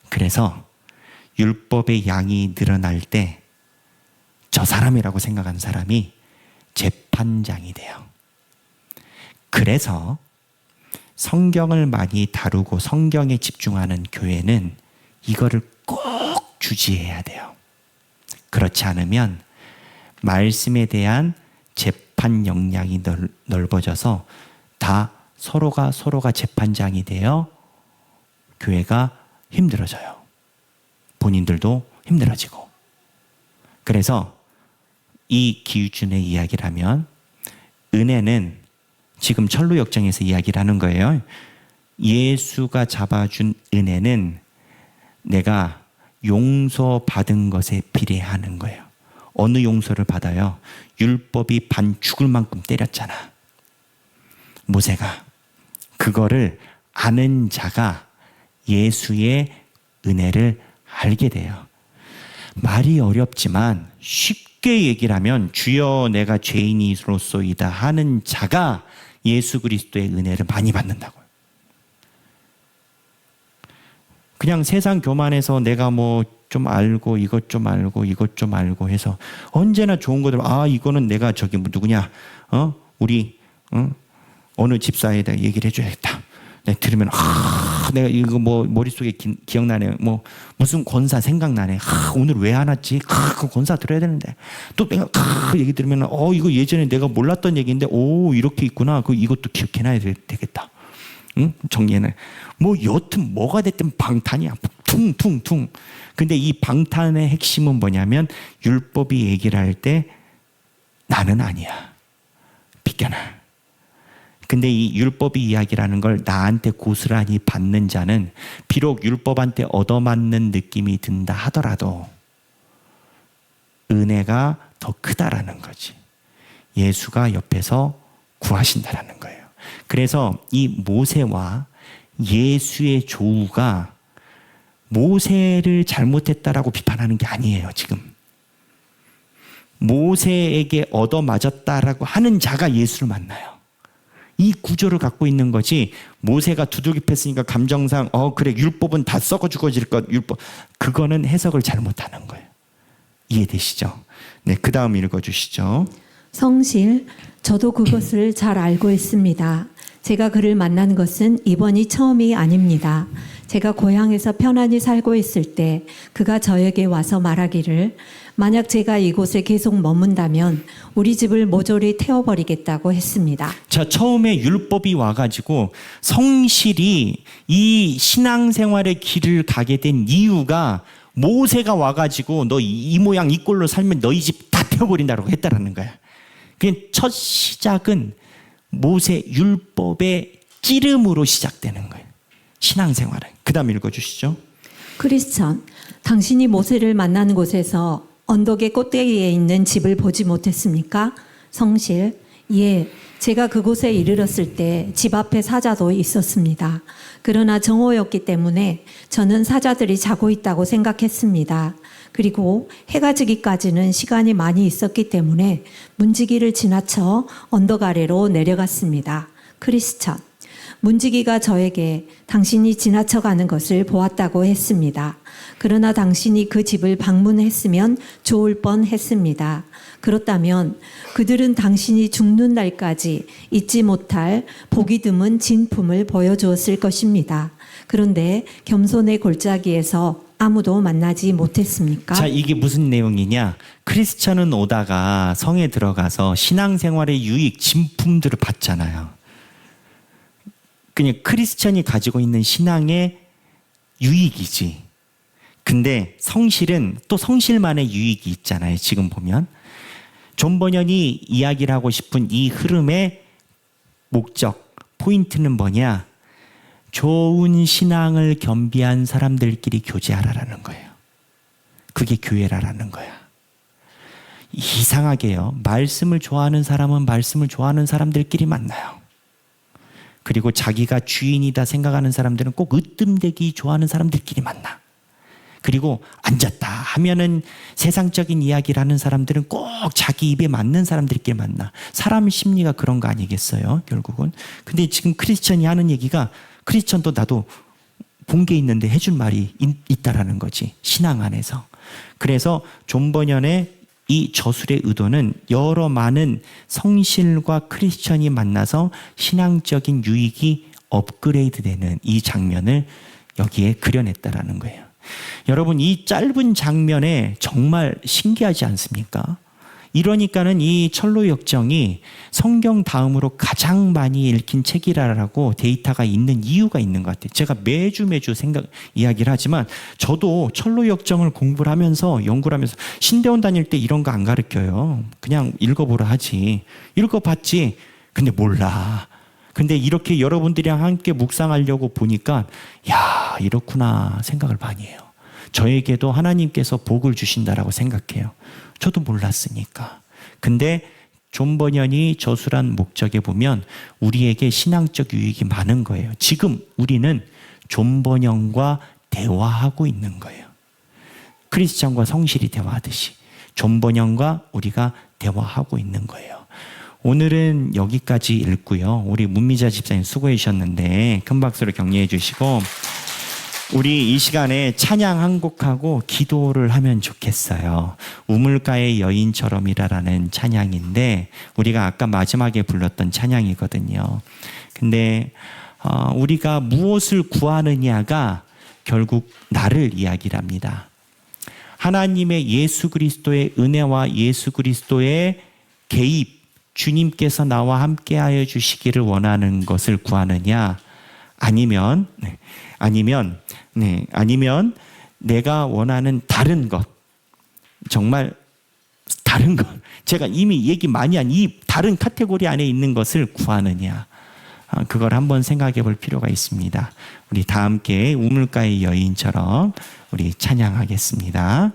그래서 율법의 양이 늘어날 때 저 사람이라고 생각한 사람이 재판장이 돼요. 그래서 성경을 많이 다루고 성경에 집중하는 교회는 이거를 꼭 주지해야 돼요. 그렇지 않으면 말씀에 대한 재판 역량이 넓어져서 다 서로가 재판장이 되어 교회가 힘들어져요. 본인들도 힘들어지고. 그래서 이 기준의 이야기라면 은혜는 지금 천루역정에서 이야기를 하는 거예요. 예수가 잡아준 은혜는 내가 용서받은 것에 비례하는 거예요. 어느 용서를 받아요? 율법이 반 죽을 만큼 때렸잖아. 모세가. 그거를 아는 자가 예수의 은혜를 알게 돼요. 말이 어렵지만 쉽게 얘기를 하면 주여 내가 죄인이로소이다 하는 자가 예수 그리스도의 은혜를 많이 받는다고요. 그냥 세상 교만해서 내가 뭐 좀 알고 이것 좀 알고 이것 좀 알고 해서 언제나 좋은 것들 이거는 내가 저기 누구냐 우리 어느 집사에다 얘기를 해줘야겠다. 내가 들으면 내가 이거 뭐 머릿속에 기억나네. 뭐 무슨 권사 생각나네. 오늘 왜 안 왔지? 그 권사 들어야 되는데 또 내가 얘기 들으면 이거 예전에 내가 몰랐던 얘기인데 이렇게 있구나. 이것도 기억해놔야 되겠다. 응? 정리해놔. 뭐 여튼 뭐가 됐든 방탄이야. 퉁퉁퉁. 근데 이 방탄의 핵심은 뭐냐면 율법이 얘기를 할 때 나는 아니야. 비껴나. 근데 이 율법이 이야기라는 걸 나한테 고스란히 받는 자는 비록 율법한테 얻어맞는 느낌이 든다 하더라도 은혜가 더 크다라는 거지. 예수가 옆에서 구하신다라는 거예요. 그래서 이 모세와 예수의 조우가 모세를 잘못했다라고 비판하는 게 아니에요, 지금. 모세에게 얻어맞았다라고 하는 자가 예수를 만나요. 이 구조를 갖고 있는 거지. 모세가 두들겨 팼으니까 감정상 그래 율법은 다 썩어 죽어질 것. 율법 그거는 해석을 잘못하는 거예요. 이해되시죠? 네, 그 다음 읽어주시죠. 성실, 저도 그것을 잘 알고 있습니다. 제가 그를 만난 것은 이번이 처음이 아닙니다. 제가 고향에서 편안히 살고 있을 때 그가 저에게 와서 말하기를 만약 제가 이곳에 계속 머문다면 우리 집을 모조리 태워버리겠다고 했습니다. 자, 처음에 율법이 와가지고 성실이 이 신앙생활의 길을 가게 된 이유가 모세가 와가지고 너 이 모양 이 꼴로 살면 너희 집 다 태워버린다고 했다라는 거야. 첫 시작은 모세 율법의 찌름으로 시작되는 거예요. 신앙생활은. 그 다음 읽어주시죠. 크리스천, 당신이 모세를 만나는 곳에서 언덕의 꼭대기에 있는 집을 보지 못했습니까? 성실, 예, 제가 그곳에 이르렀을 때 집 앞에 사자도 있었습니다. 그러나 정오였기 때문에 저는 사자들이 자고 있다고 생각했습니다. 그리고 해가 지기까지는 시간이 많이 있었기 때문에 문지기를 지나쳐 언덕 아래로 내려갔습니다. 크리스천, 문지기가 저에게 당신이 지나쳐가는 것을 보았다고 했습니다. 그러나 당신이 그 집을 방문했으면 좋을 뻔했습니다. 그렇다면 그들은 당신이 죽는 날까지 잊지 못할 보기 드문 진품을 보여주었을 것입니다. 그런데 겸손의 골짜기에서 아무도 만나지 못했습니까? 자, 이게 무슨 내용이냐? 크리스천은 오다가 성에 들어가서 신앙생활의 유익, 진품들을 받잖아요. 그냥 크리스천이 가지고 있는 신앙의 유익이지. 근데 성실은 또 성실만의 유익이 있잖아요. 지금 보면 존 버년이 이야기를 하고 싶은 이 흐름의 목적, 포인트는 뭐냐? 좋은 신앙을 겸비한 사람들끼리 교제하라라는 거예요. 그게 교회라라는 거야. 이상하게요. 말씀을 좋아하는 사람은 말씀을 좋아하는 사람들끼리 만나요. 그리고 자기가 주인이다 생각하는 사람들은 꼭 으뜸되기 좋아하는 사람들끼리 만나. 그리고 앉았다 하면은 세상적인 이야기를 하는 사람들은 꼭 자기 입에 맞는 사람들끼리 만나. 사람 심리가 그런 거 아니겠어요, 결국은. 근데 지금 크리스천이 하는 얘기가, 크리스천도 나도 본 게 있는데 해줄 말이 있다라는 거지, 신앙 안에서. 그래서 존 버년의 이 저술의 의도는 여러 많은 성실과 크리스천이 만나서 신앙적인 유익이 업그레이드 되는 이 장면을 여기에 그려냈다라는 거예요. 여러분, 이 짧은 장면에 정말 신기하지 않습니까? 이러니까는 이 철로 역정이 성경 다음으로 가장 많이 읽힌 책이라고 데이터가 있는 이유가 있는 것 같아요. 제가 매주 이야기를 하지만 저도 철로 역정을 공부를 하면서 연구를 하면서 신대원 다닐 때 이런 거 안 가르쳐요. 그냥 읽어보라 하지. 읽어봤지. 근데 몰라. 근데 이렇게 여러분들이랑 함께 묵상하려고 보니까 야, 이렇구나 생각을 많이 해요. 저에게도 하나님께서 복을 주신다라고 생각해요. 저도 몰랐으니까. 근데 존 버년이 저술한 목적에 보면 우리에게 신앙적 유익이 많은 거예요. 지금 우리는 존 버년과 대화하고 있는 거예요. 크리스찬과 성실이 대화하듯이 존 버년과 우리가 대화하고 있는 거예요. 오늘은 여기까지 읽고요. 우리 문미자 집사님 수고해 주셨는데 큰 박수로 격려해 주시고, 우리 이 시간에 찬양 한 곡하고 기도를 하면 좋겠어요. 우물가의 여인처럼이라는 찬양인데 우리가 아까 마지막에 불렀던 찬양이거든요. 근데 우리가 무엇을 구하느냐가 결국 나를 이야기합니다. 하나님의 예수 그리스도의 은혜와 예수 그리스도의 개입, 주님께서 나와 함께하여 주시기를 원하는 것을 구하느냐, 아니면 내가 원하는 다른 것, 정말 다른 것, 제가 이미 얘기 많이 한 이 다른 카테고리 안에 있는 것을 구하느냐, 그걸 한번 생각해 볼 필요가 있습니다. 우리 다 함께 우물가의 여인처럼 우리 찬양하겠습니다.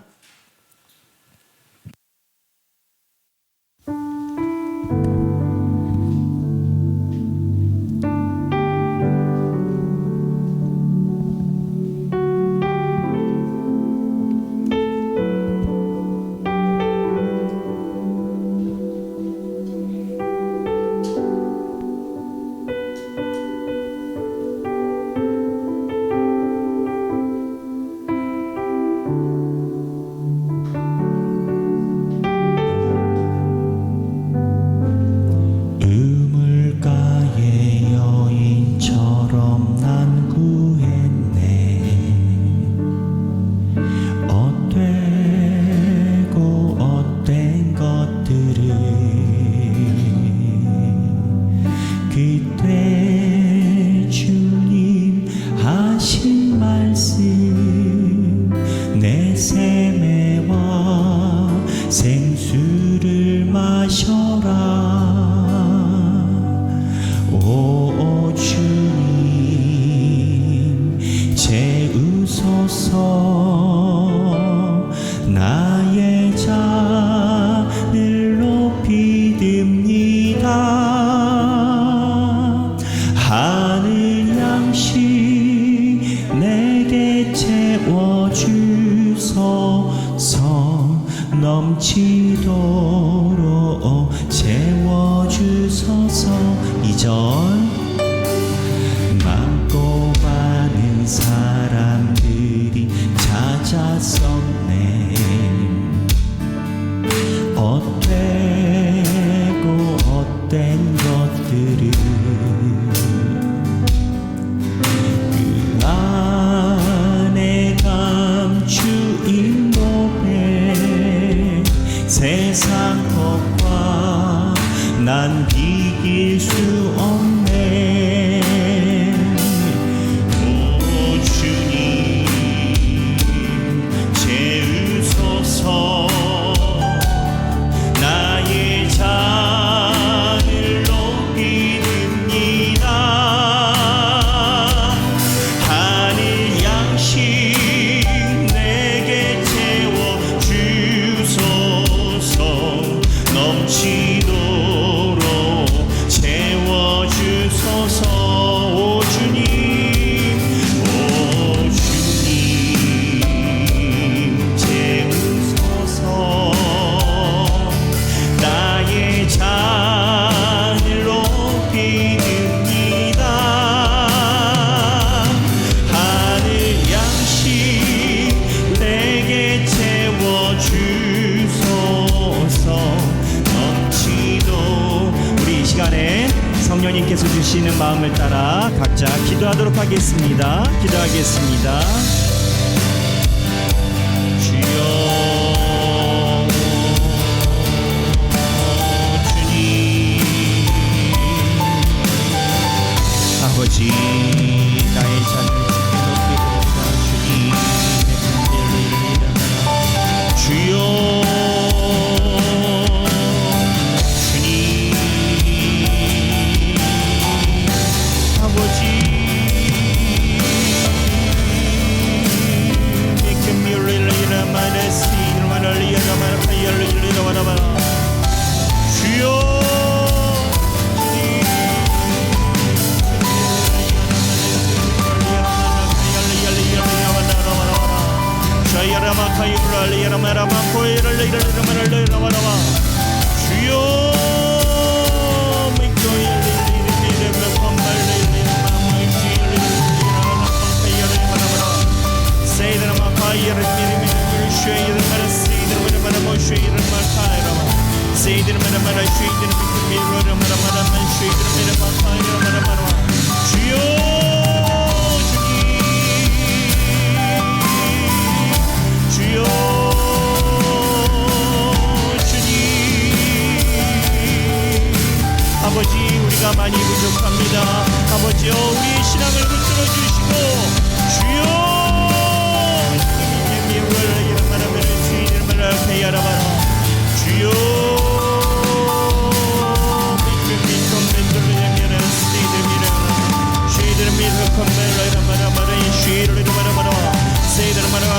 넘치도록 채워주소서. 2절 많고 많은 사람들이 찾았었네. 헛되고 헛된 것들을 그 안에 감추인 노래 세상 것과 난 비길 수 없네. 오 주님 채우소서. 나의 잔을 높이 듭니다. 성령님께서 주시는 마음을 따라 각자 기도하도록 하겠습니다. 기도하겠습니다. 주여 주님 아버지, 나의 잔을 주여 주님 아버지 주여 아버지, 우리가 많이 부족합니다. 아버지여, 우리의 신앙을 붙들어 주시고 주여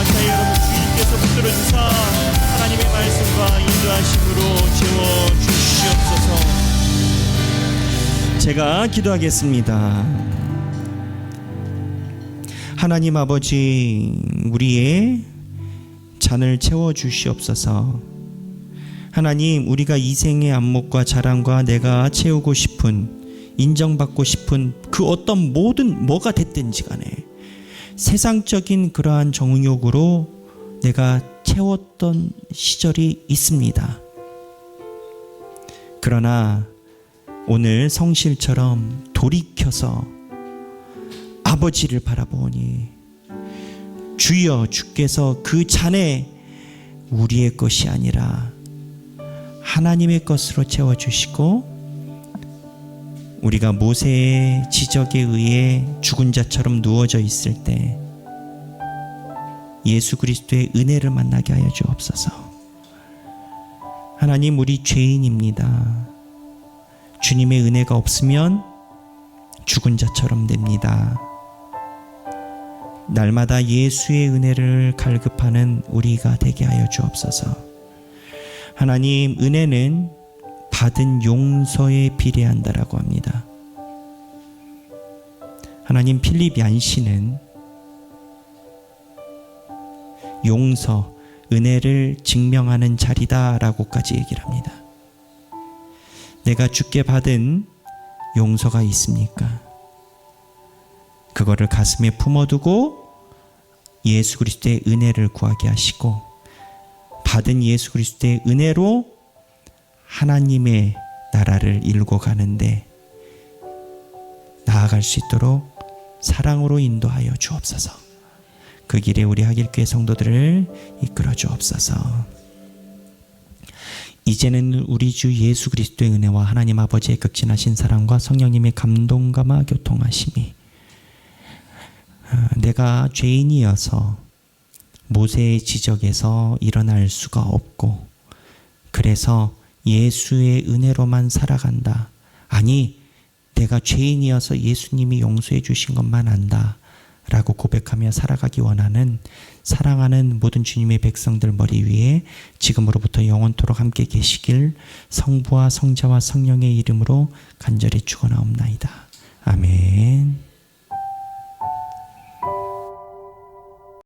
주여 주님께서 붙들어 주사 하나님의 말씀과 인도하심으로 채워 주시옵소서. 제가 기도하겠습니다. 하나님 아버지, 우리의 잔을 채워 주시옵소서. 하나님, 우리가 이 생의 안목과 자랑과 내가 채우고 싶은, 인정받고 싶은 그 어떤 모든 뭐가 됐든지 간에 세상적인 그러한 정욕으로 내가 채웠던 시절이 있습니다. 그러나 오늘 성실처럼 돌이켜서 아버지를 바라보니 주여, 주께서 그 잔에 우리의 것이 아니라 하나님의 것으로 채워주시고, 우리가 모세의 지적에 의해 죽은 자처럼 누워져 있을 때 예수 그리스도의 은혜를 만나게 하여 주옵소서. 하나님, 우리 죄인입니다. 주님의 은혜가 없으면 죽은 자처럼 됩니다. 날마다 예수의 은혜를 갈급하는 우리가 되게 하여 주옵소서. 하나님, 은혜는 받은 용서에 비례한다라고 합니다. 하나님, 필립 얀시는 용서, 은혜를 증명하는 자리다라고까지 얘기를 합니다. 내가 주께 받은 용서가 있습니까? 그거를 가슴에 품어두고 예수 그리스도의 은혜를 구하게 하시고, 받은 예수 그리스도의 은혜로 하나님의 나라를 이루고 가는데 나아갈 수 있도록 사랑으로 인도하여 주옵소서. 그 길에 우리 하길교회 성도들을 이끌어 주옵소서. 이제는 우리 주 예수 그리스도의 은혜와 하나님 아버지의 극진하신 사랑과 성령님의 감동감화 교통하심이, 내가 죄인이어서 모세의 지적에서 일어날 수가 없고, 그래서 예수의 은혜로만 살아간다. 아니, 내가 죄인이어서 예수님이 용서해 주신 것만 안다 라고 고백하며 살아가기 원하는, 사랑하는 모든 주님의 백성들 머리 위에 지금으로부터 영원토록 함께 계시길 성부와 성자와 성령의 이름으로 간절히 축원하옵나이다. 아멘.